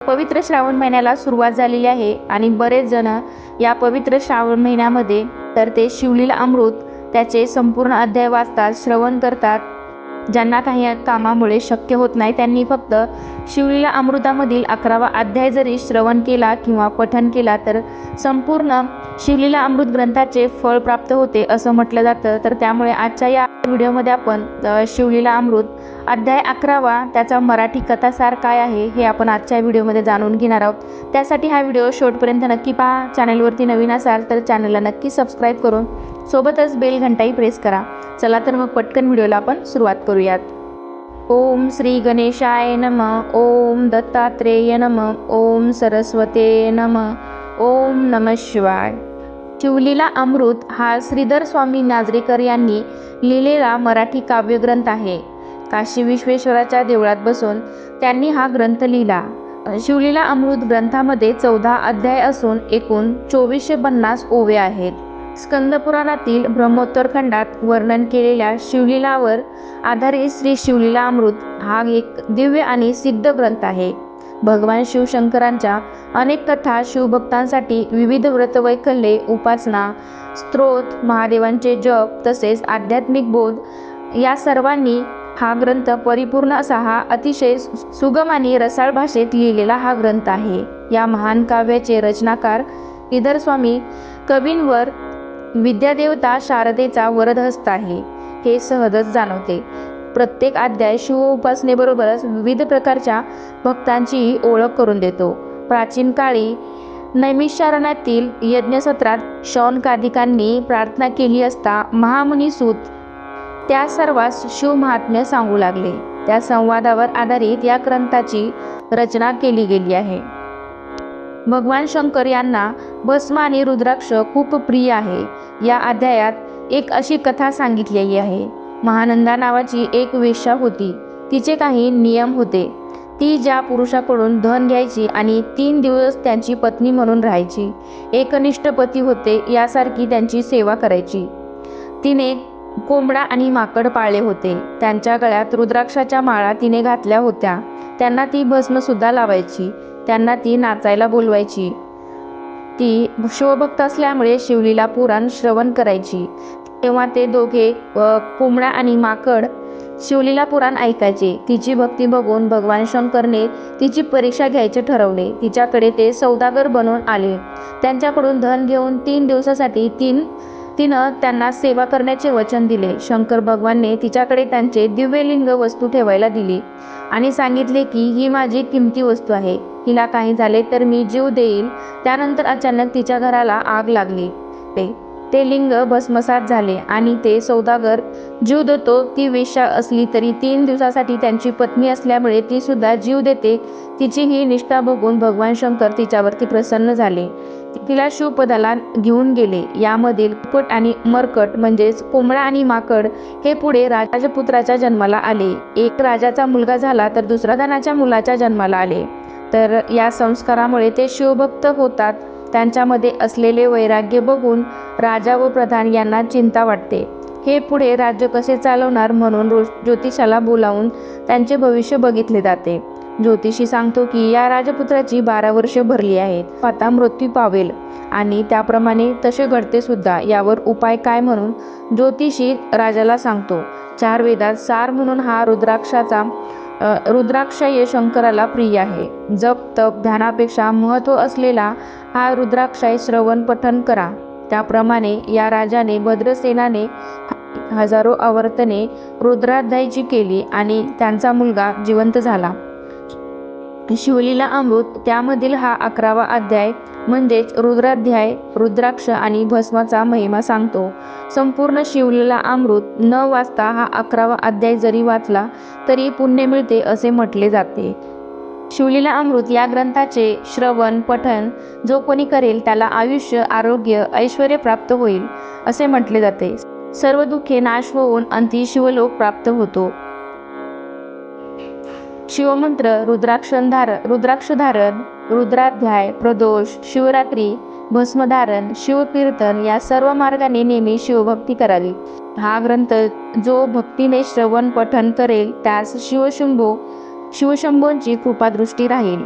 पवित्र श्रावण महिन्याला सुरुवात झालेली आहे आणि बरेच जण या पवित्र श्रावण महिन्यामध्ये तर ते शिवलीला अमृत त्याचे संपूर्ण अध्याय वाचतात, श्रवण करतात. ज्यांना काही कामामुळे शक्य होत नाही त्यांनी फक्त शिवलीला अमृतामधील 11वा अध्याय जरी श्रवण केला किंवा पठण केला तर संपूर्ण शिवलीला अमृत ग्रंथाचे फळ प्राप्त होते असं म्हटलं जातं. तर त्यामुळे आजच्या या व्हिडिओमध्ये आपण शिवलीला अमृत अध्याय 11वा त्याचा मराठी कथासार काय आहे हे आपण आजच्या व्हिडिओमध्ये जाणून घेणार आहोत. त्यासाठी हा व्हिडिओ शेवटपर्यंत नक्की पहा. चॅनलवरती नवीन असाल तर चॅनलला नक्की सबस्क्राईब करून सोबतच बेल घंटाही प्रेस करा. चला तर मग पटकन व्हिडिओला आपण सुरुवात करूयात. ओम श्री गणेशाय नमः. ओम दत्तात्रेय नमः. ओम सरस्वते नमः. ओम नमः शिवाय. शिवलीला अमृत हा श्रीधर स्वामी नाजरेकर यांनी लिहिलेला मराठी काव्यग्रंथ आहे. काशी विश्वेश्वराच्या देवळात बसून त्यांनी हा ग्रंथ लिहिला. शिवलीला अमृत ग्रंथामध्ये 14 अध्याय असून एकूण 2450 ओव्या आहेत. स्कंदपुराणातील ब्रह्मोत्तरखंडात वर्णन केलेल्या शिवलीलावर आधारित श्री शिवलीला अमृत हा एक दिव्य आणि सिद्ध ग्रंथ आहे. भगवान शिवशंकरांच्या अनेक कथा, शिवभक्तांसाठी विविध व्रतवैकल्ये, उपासना, स्तोत्र, महादेवांचे जप तसेच आध्यात्मिक बोध या सर्वांनी हा ग्रंथ परिपूर्ण असा हा अतिशय सुगम आणि रसाळ भाषेत लिहिलेला हा ग्रंथ आहे. या महान काव्याचे रचनाकार श्रीधर स्वामी कवींवर विद्यादेवता शारदेचा वरदहस्त आहे हे सहजच जाणवते. प्रत्येक अध्याय शिव उपासनेबरोबरच विविध प्रकारच्या भक्तांचीही ओळख करून देतो. प्राचीन काळी नैमिषारण्यातील यज्ञसत्रात शौनकादिकांनी प्रार्थना केली असता महामुनी सूत त्या सर्वांस शिवमहात्म्य सांगू लागले. त्या संवादावर आधारित या ग्रंथाची रचना केली गेली आहे. भगवान शंकर यांना भस्म आणि रुद्राक्ष खूप प्रिय आहे. या अध्यायात एक अशी कथा सांगितलेली आहे. महानंदा नावाची एक वेश्या होती. तिचे काही नियम होते. ती ज्या पुरुषाकडून धन घ्यायची आणि 3 दिवस त्यांची पत्नी म्हणून राहायची. एकनिष्ठ पती होते यासारखी त्यांची सेवा करायची. तिने कोंबडा आणि माकड पाळले होते. त्यांच्या गळ्यात रुद्राक्षाच्या माळा तिने घातल्या होत्या. त्यांना ती भस्मसुद्धा लावायची. त्यांना ती नाचायला बोलवायची. ती शिवभक्त असल्यामुळे शिवलीला पुराण श्रवण करायची. तेव्हा ते दोघे कोंबडा आणि माकड शिवलीला पुराण ऐकायचे. तिची भक्ती बघून भगवान शंकरने तिची परीक्षा घ्यायचे ठरवले. तिच्याकडे ते सौदागर बनून आले. त्यांच्याकडून धन घेऊन 3 दिवसासाठी तिनं त्यांना सेवा करण्याचे वचन दिले. शंकर भगवानने तिच्याकडे त्यांचे दिव्यलिंग वस्तू ठेवायला दिली आणि सांगितले की ही माझी किमती वस्तू आहे. हिला काही झाले तर मी जीव देईल. त्यानंतर अचानक तिच्या घराला आग लागली. ते लिंग भस्मसात झाले आणि ते सौदागर जीव देतो. ती वेश्या असली तरी 3 दिवसासाठी त्यांची पत्नी असल्यामुळे ती सुद्धा जीव देते. तिची ही निष्ठा बघून भगवान शंकर तिच्यावरती प्रसन्न झाले. तिला शिवपदाला घेऊन गेले. यामधील कुपट आणि मरकट म्हणजेच कोंबडा आणि माकड हे पुढे राजपुत्राच्या जन्माला आले. एक राजाचा मुलगा झाला तर दुसरा धनाच्या मुलाच्या जन्माला आले. तर या संस्कारामुळे ते शिवभक्त होतात. त्यांच्यामध्ये असलेले वैराग्य बघून राजा व प्रधान यांना चिंता वाटते. हे पुढे राज्य कसे चालवणार म्हणून ज्योतिषाला बोलावून त्यांचे भविष्य बघितले जाते. ज्योतिषी सांगतो की या राजपुत्राची 12 वर्षे भरली आहेत. आता मृत्यू पावेल आणि त्याप्रमाणे तसे घडते सुद्धा. यावर उपाय काय म्हणून ज्योतिषी राजाला सांगतो. 4 वेदात सार म्हणून हा रुद्राक्ष हे शंकराला प्रिय आहे. जप तप ध्यानापेक्षा महत्त्व असलेला हा रुद्राक्षय श्रवण पठण करा. त्याप्रमाणे या राजाने भद्रसेनाने हजारो आवर्तने रुद्राध्यायाची केली आणि त्यांचा मुलगा जिवंत झाला. शिवलीला अमृत त्यामधील हा 11वा अध्याय म्हणजेच रुद्राध्याय रुद्राक्ष आणि भस्माचा महिमा सांगतो. संपूर्ण शिवलीला अमृत न वाचता हा 11वा अध्याय जरी वाचला तरी पुण्य मिळते असे म्हटले जाते. शिवलीला अमृत या ग्रंथाचे श्रवण पठण जो कोणी करेल त्याला आयुष्य, आरोग्य, ऐश्वर्य प्राप्त होईल असे म्हटले जाते. सर्व दुःखे नाश होऊन अंती शिवलोक प्राप्त होतो. शिवमंत्र, रुद्राक्षधारण, रुद्राध्याय, प्रदोष, शिवरात्री, भस्मधारण, शिवकीर्तन या सर्व मार्गाने नेहमी शिवभक्ती करावी. हा ग्रंथ जो भक्तीने श्रवण पठण करेल त्यास शिवशंभोंची कृपादृष्टी राहील.